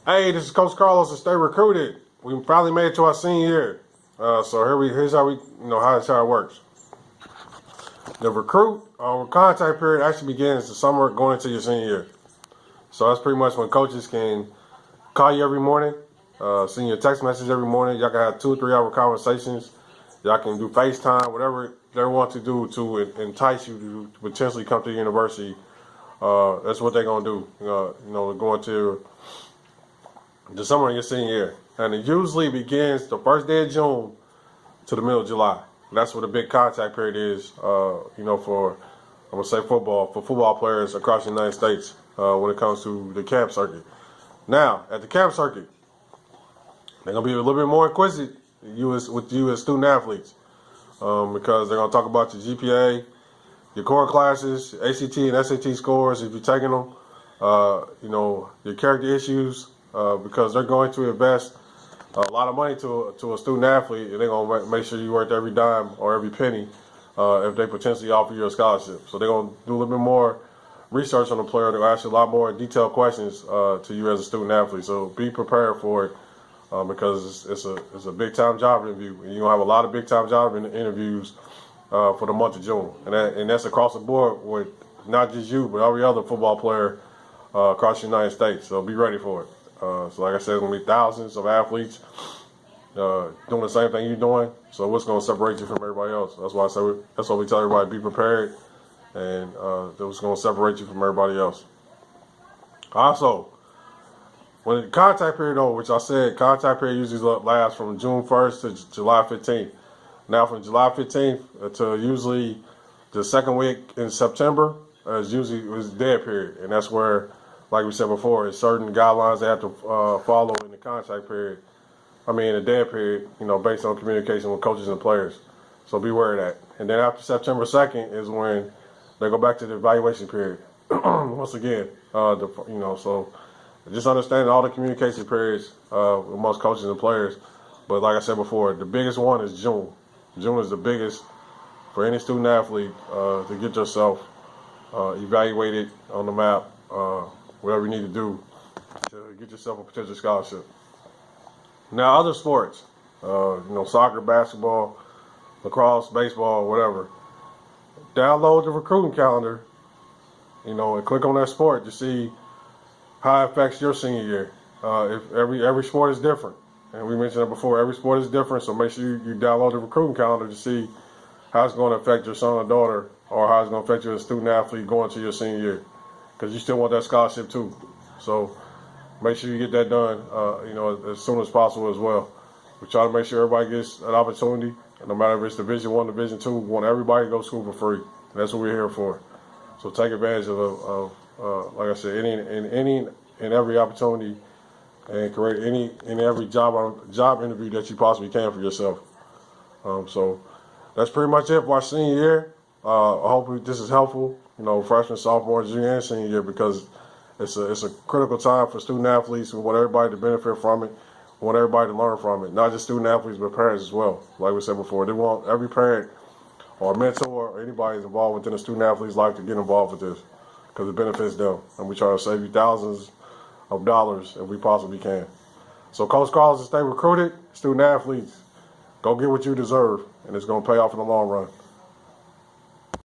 Hey, this is Coach Carlos and Stay Recruited. We finally made it to our senior year. So here's how how it works. The recruit contact period actually begins the summer going into your senior year. So that's pretty much when coaches can call you every morning, send you a text message every morning. Y'all can have 2 or 3 hour conversations. Y'all can do FaceTime, whatever they want to do to entice you to potentially come to the university. That's what they're gonna do. Going to the summer of your senior year, and it usually begins the first day of June to the middle of July. That's what the big contact period is. For I'm gonna say for football players across the United States when it comes to the camp circuit. Now at the camp circuit, they're gonna be a little bit more inquisitive with you as student athletes because they're gonna talk about your GPA, your core classes, ACT and SAT scores if you're taking them. Your character issues because they're going to invest a lot of money to a student athlete, and they're gonna make sure you worth every dime or every penny if they potentially offer you a scholarship. So they're gonna do a little bit more research on the player. They're gonna ask you a lot more detailed questions to you as a student athlete. So be prepared for it because it's a big time job interview, and you're gonna have a lot of big time job interviews for the month of June, and that's across the board with not just you but every other football player across the United States. So be ready for it. So like I said, it's going to be thousands of athletes doing the same thing you're doing. So what's going to separate you from everybody else? That's why that's why we tell everybody be prepared, and that's what's going to separate you from everybody else. Also, when the contact period over, which I said, contact period usually lasts from June 1st to July 15th. Now from July 15th to usually the second week in September is usually dead period, and that's where, like we said before, it's certain guidelines they have to follow in the contact period. The dead period, based on communication with coaches and players. So be aware of that. And then after September 2nd is when they go back to the evaluation period. Once again, so just understanding all the communication periods with most coaches and players. But like I said before, the biggest one is June. June is the biggest for any student athlete to get yourself evaluated on the map. Whatever you need to do to get yourself a potential scholarship. Now, other sports, soccer, basketball, lacrosse, baseball, whatever. Download the recruiting calendar, and click on that sport to see how it affects your senior year. If every sport is different, and we mentioned that before, every sport is different. So make sure you download the recruiting calendar to see how it's going to affect your son or daughter, or how it's going to affect you as a student athlete going to your senior year. Because you still want that scholarship too. So make sure you get that done, as soon as possible as well. We try to make sure everybody gets an opportunity, and no matter if it's Division I, Division II, we want everybody to go to school for free. And that's what we're here for. So take advantage of like I said, any and every opportunity, and create any and every job interview that you possibly can for yourself. So that's pretty much it for our senior year. I hope this is helpful. Freshman, sophomore, junior, and senior year, because it's a critical time for student athletes. We want everybody to benefit from it. We want everybody to learn from it. Not just student athletes, but parents as well. Like we said before, they want every parent or mentor or anybody who's involved within a student athlete's life to get involved with this, because it benefits them. And we try to save you thousands of dollars if we possibly can. So Coach Carlos, Stay Recruited. Student athletes, go get what you deserve, and it's going to pay off in the long run.